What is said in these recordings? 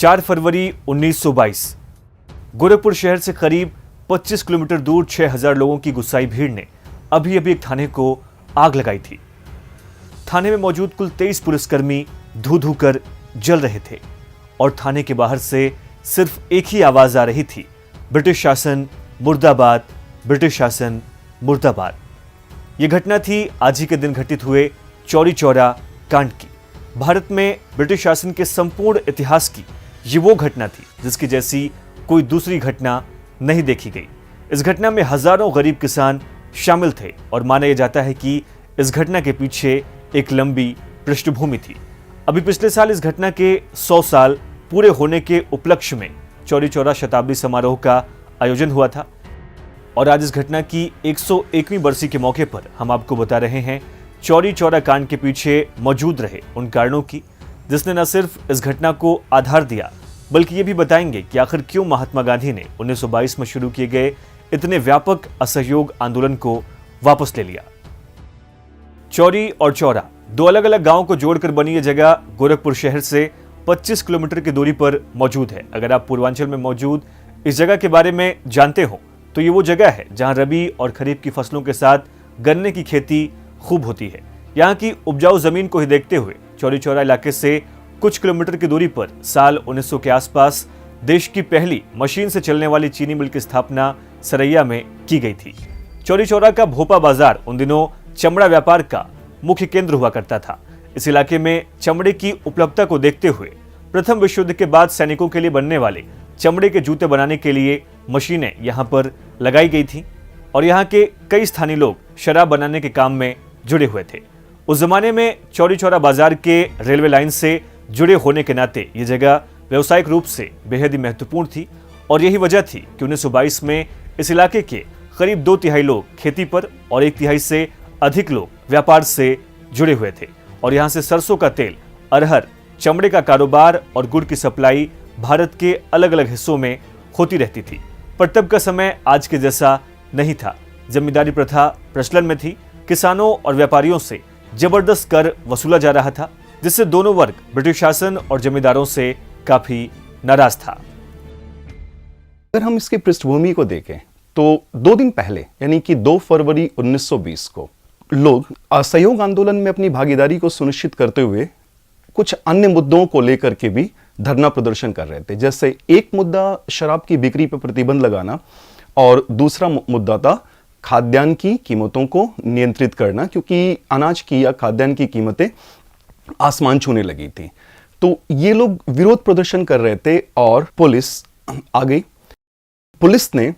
4 फरवरी 1922 गोरखपुर शहर से करीब 25 किलोमीटर दूर 6000 लोगों की गुस्साई भीड़ ने अभी अभी एक थाने को आग लगाई थी। थाने में मौजूद कुल 23 पुलिसकर्मी धू धू कर जल रहे थे और थाने के बाहर से सिर्फ एक ही आवाज आ रही थी, ब्रिटिश शासन मुर्दाबाद, ब्रिटिश शासन मुर्दाबाद। यह घटना थी आज ही के दिन घटित हुए चौरी चौरा कांड की। भारत में ब्रिटिश शासन के संपूर्ण इतिहास की ये वो घटना थी जिसकी जैसी कोई दूसरी घटना नहीं देखी गई। इस घटना में हजारों गरीब किसान शामिल थे और माना यह जाता है कि इस घटना के पीछे एक लंबी पृष्ठभूमि थी। अभी पिछले साल इस घटना के 100 साल पूरे होने के उपलक्ष्य में चौरी चौरा शताब्दी समारोह का आयोजन हुआ था और आज इस घटना की 101वीं बरसी के मौके पर हम आपको बता रहे हैं चौरी चौरा कांड के पीछे मौजूद रहे उन कारणों की जिसने न सिर्फ इस घटना को आधार दिया बल्कि ये भी बताएंगे कि आखिर क्यों महात्मा गांधी ने 1922 में शुरू किए गए इतने व्यापक असहयोग आंदोलन को वापस ले लिया। चौरी और चौरा दो अलग अलग गांवों को जोड़कर बनी यह जगह गोरखपुर शहर से 25 किलोमीटर की दूरी पर मौजूद है। अगर आप पूर्वांचल में मौजूद इस जगह के बारे में जानते हो तो ये वो जगह है जहां रबी और खरीफ की फसलों के साथ गन्ने की खेती खूब होती है। यहाँ की उपजाऊ जमीन को ही देखते हुए चौरी चौरा इलाके से कुछ किलोमीटर की दूरी पर साल 1900 के आसपास देश की पहली मशीन से चलने वाली चीनी मिल की स्थापना सरैया में की गई थी। चौरी चौरा का भोपा बाजार उन दिनों चमड़ा व्यापार का मुख्य केंद्र हुआ करता था। इस इलाके में चमड़े की उपलब्धता को देखते हुए प्रथम विश्व युद्ध के बाद सैनिकों के लिए बनने वाले चमड़े के जूते बनाने के लिए मशीनें यहाँ पर लगाई गई थी और यहाँ के कई स्थानीय लोग शराब बनाने के काम में जुड़े हुए थे। उस जमाने में चौरी चौरा बाजार के रेलवे लाइन से जुड़े होने के नाते ये जगह व्यवसायिक रूप से बेहद ही महत्वपूर्ण थी और यही वजह थी कि 1922 में इस इलाके के करीब 2/3 लोग खेती पर और 1/3 से अधिक लोग व्यापार से जुड़े हुए थे और यहाँ से सरसों का तेल, अरहर, चमड़े का कारोबार और गुड़ की सप्लाई भारत के अलग अलग हिस्सों में होती रहती थी। पर तब का समय आज के जैसा नहीं था। जमींदारी प्रथा प्रचलन में थी। किसानों और व्यापारियों से जबरदस्त कर वसूला जा रहा था जिससे दोनों वर्ग ब्रिटिश शासन और जमींदारों से काफी नाराज था। अगर हम इसकी पृष्ठभूमि को देखें तो 2 दिन पहले यानी कि 2 फरवरी 1920 को लोग असहयोग आंदोलन में अपनी भागीदारी को सुनिश्चित करते हुए कुछ अन्य मुद्दों को लेकर के भी धरना प्रदर्शन कर रहे थे। जैसे एक मुद्दा शराब की बिक्री पर प्रतिबंध लगाना और दूसरा मुद्दा था खाद्यान्न की कीमतों को नियंत्रित करना, क्योंकि अनाज की या खाद्यान्न की कीमतें आसमान छूने लगी थी। तो ये लोग विरोध प्रदर्शन कर रहे थे और पुलिस आ गई। पुलिस ने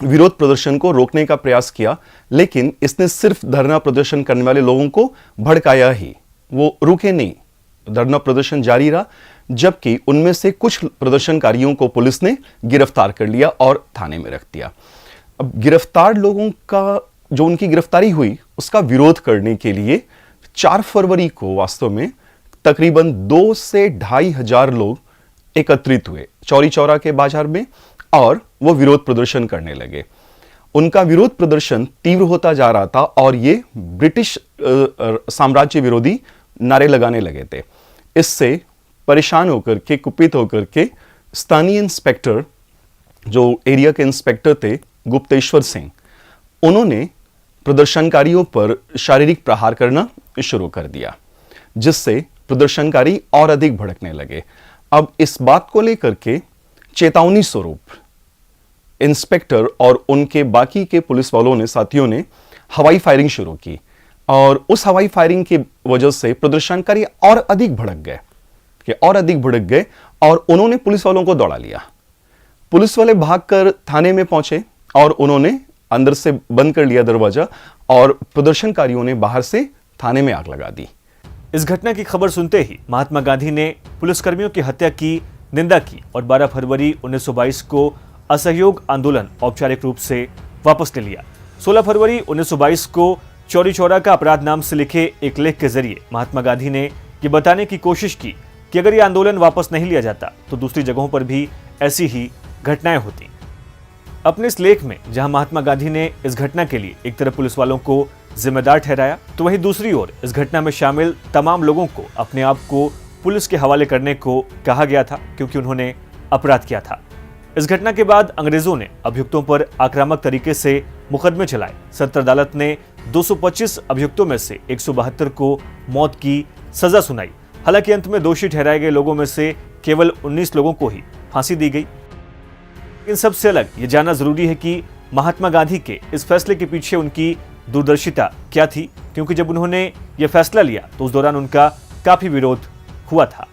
विरोध प्रदर्शन को रोकने का प्रयास किया लेकिन इसने सिर्फ धरना प्रदर्शन करने वाले लोगों को भड़काया ही, वो रुके नहीं। धरना प्रदर्शन जारी रहा जबकि उनमें से कुछ प्रदर्शनकारियों को पुलिस ने गिरफ्तार कर लिया और थाने में रख दिया। अब गिरफ्तार लोगों का जो उनकी गिरफ्तारी हुई उसका विरोध करने के लिए 4 फरवरी को वास्तव में तकरीबन 2 से 2,500 लोग एकत्रित हुए चौरी चौरा के बाजार में और वो विरोध प्रदर्शन करने लगे। उनका विरोध प्रदर्शन तीव्र होता जा रहा था और ये ब्रिटिश साम्राज्य विरोधी नारे लगाने लगे थे। इससे परेशान होकर के, कुपित होकर के स्थानीय इंस्पेक्टर जो एरिया के इंस्पेक्टर थे गुप्तेश्वर सिंह, उन्होंने प्रदर्शनकारियों पर शारीरिक प्रहार करना शुरू कर दिया जिससे प्रदर्शनकारी और अधिक भड़कने लगे। अब इस बात को लेकर के चेतावनी स्वरूप इंस्पेक्टर और उनके बाकी के पुलिस वालों ने, साथियों ने हवाई फायरिंग शुरू की और उस हवाई फायरिंग की वजह से प्रदर्शनकारी और अधिक भड़क गए और उन्होंने पुलिस वालों को दौड़ा लिया। पुलिस वाले भागकर थाने में पहुंचे और उन्होंने अंदर से बंद कर लिया दरवाजा और प्रदर्शनकारियों ने बाहर से थाने में आग लगा दी। इस घटना की खबर सुनते ही महात्मा गांधी ने पुलिसकर्मियों की हत्या की निंदा की और 12 फरवरी 1922 को असहयोग आंदोलन औपचारिक रूप से वापस ले लिया। 16 फरवरी 1922 को चौरी चौरा का अपराध नाम से लिखे एक लेख के जरिए महात्मा गांधी ने ये बताने की कोशिश की कि अगर ये आंदोलन वापस नहीं लिया जाता तो दूसरी जगहों पर भी ऐसी ही घटनाएं होती। अपने इस लेख में जहां महात्मा गांधी ने इस घटना के लिए एक तरफ पुलिस वालों को जिम्मेदार ठहराया तो वहीं दूसरी ओर इस घटना में शामिल तमाम लोगों को अपने आप को पुलिस के हवाले करने को कहा गया था क्योंकि उन्होंने अपराध किया था। इस घटना के बाद अंग्रेजों ने अभियुक्तों पर आक्रामक तरीके से मुकदमे चलाए। सत्र अदालत ने 225 अभियुक्तों में से 172 को मौत की सजा सुनाई। हालांकि अंत में दोषी ठहराए गए लोगों में से केवल 19 लोगों को ही फांसी दी गई। इन सबसे अलग ये जानना जरूरी है कि महात्मा गांधी के इस फैसले के पीछे उनकी दूरदर्शिता क्या थी, क्योंकि जब उन्होंने यह फैसला लिया तो उस दौरान उनका काफी विरोध हुआ था।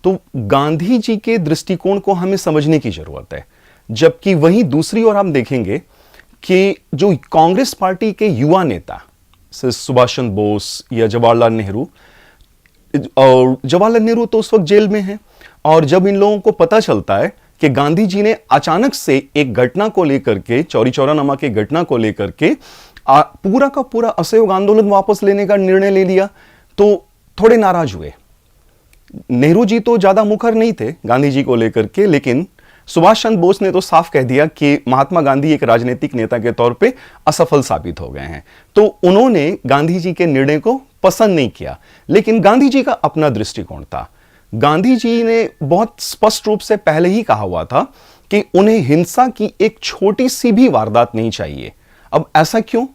तो गांधी जी के दृष्टिकोण को हमें समझने की जरूरत है। जबकि वहीं दूसरी ओर हम देखेंगे कि जो कांग्रेस पार्टी के युवा नेता सुभाष चंद्र बोस या जवाहरलाल नेहरू, और जवाहरलाल नेहरू तो उस वक्त जेल में हैं, और जब इन लोगों को पता चलता है कि गांधी जी ने अचानक से एक घटना को लेकर के, चौरी चौरा नामक एक घटना को लेकर के पूरा का पूरा असहयोग आंदोलन वापस लेने का निर्णय ले लिया, तो थोड़े नाराज हुए। नेहरू जी तो ज्यादा मुखर नहीं थे गांधी जी को लेकर के, लेकिन सुभाष चंद्र बोस ने तो साफ कह दिया कि महात्मा गांधी एक राजनीतिक नेता के तौर पे असफल साबित हो गए हैं। तो उन्होंने गांधी जी के निर्णय को पसंद नहीं किया। लेकिन गांधी जी का अपना दृष्टिकोण था। गांधी जी ने बहुत स्पष्ट रूप से पहले ही कहा हुआ था कि उन्हें हिंसा की एक छोटी सी भी वारदात नहीं चाहिए। अब ऐसा क्यों?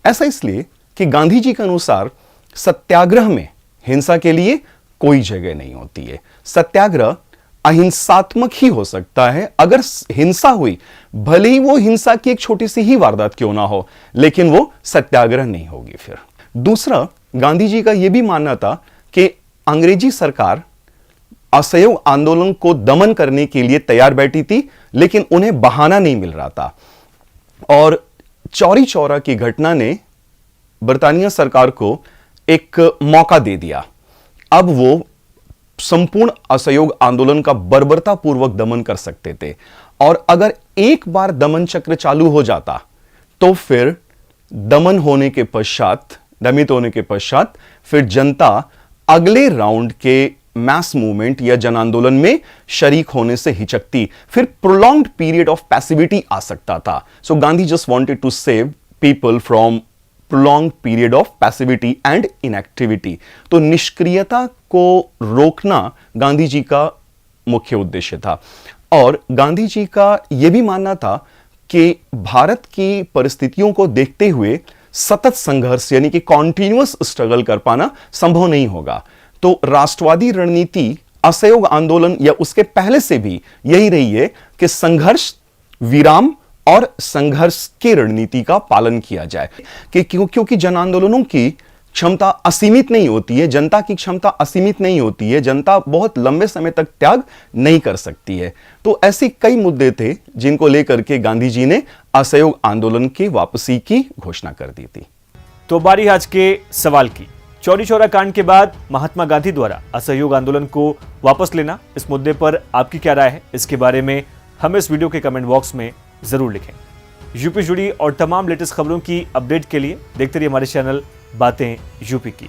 ऐसा इसलिए कि गांधी जी के अनुसार सत्याग्रह में हिंसा के लिए कोई जगह नहीं होती है। सत्याग्रह अहिंसात्मक ही हो सकता है। अगर हिंसा हुई, भले ही वो हिंसा की एक छोटी सी ही वारदात क्यों ना हो, लेकिन वो सत्याग्रह नहीं होगी। फिर दूसरा, गांधी जी का यह भी मानना था कि अंग्रेजी सरकार असहयोग आंदोलन को दमन करने के लिए तैयार बैठी थी, लेकिन उन्हें बहाना नहीं मिल रहा था। और चौरी चौरा की घटना ने बरतानिया सरकार को एक मौका दे दिया। अब वो संपूर्ण असहयोग आंदोलन का बर्बरतापूर्वक दमन कर सकते थे, और अगर एक बार दमन चक्र चालू हो जाता तो फिर दमित होने के पश्चात फिर जनता अगले राउंड के मैस मूवमेंट या जन आंदोलन में शरीक होने से हिचकती। फिर प्रोलॉन्ग्ड पीरियड ऑफ पैसिविटी आ सकता था। So Gandhi just wanted to save people from prolonged period of passivity and inactivity। तो निष्क्रियता को रोकना गांधी जी का मुख्य उद्देश्य था। और गांधी जी का यह भी मानना था कि भारत की परिस्थितियों को देखते हुए सतत संघर्ष यानी कि कॉन्टिन्यूअस स्ट्रगल कर पाना संभव नहीं होगा। तो राष्ट्रवादी रणनीति असहयोग आंदोलन या उसके पहले से भी यही रही है कि संघर्ष विराम और संघर्ष की रणनीति का पालन किया जाए। कि क्योंकि जन आंदोलनों की क्षमता असीमित नहीं होती है, जनता की क्षमता असीमित नहीं होती है, जनता बहुत लंबे समय तक त्याग नहीं कर सकती है। तो ऐसे कई मुद्दे थे जिनको लेकर के गांधी जी ने असहयोग आंदोलन की वापसी की घोषणा कर दी थी। तो बारी आज के सवाल की। चौरी चौरा कांड के बाद महात्मा गांधी द्वारा असहयोग आंदोलन को वापस लेना, इस मुद्दे पर आपकी क्या राय है? इसके बारे में हमें इस वीडियो के कमेंट बॉक्स में जरूर लिखें। यूपी जुड़ी और तमाम लेटेस्ट खबरों की अपडेट के लिए देखते रहिए हमारे चैनल बातें यूपी की।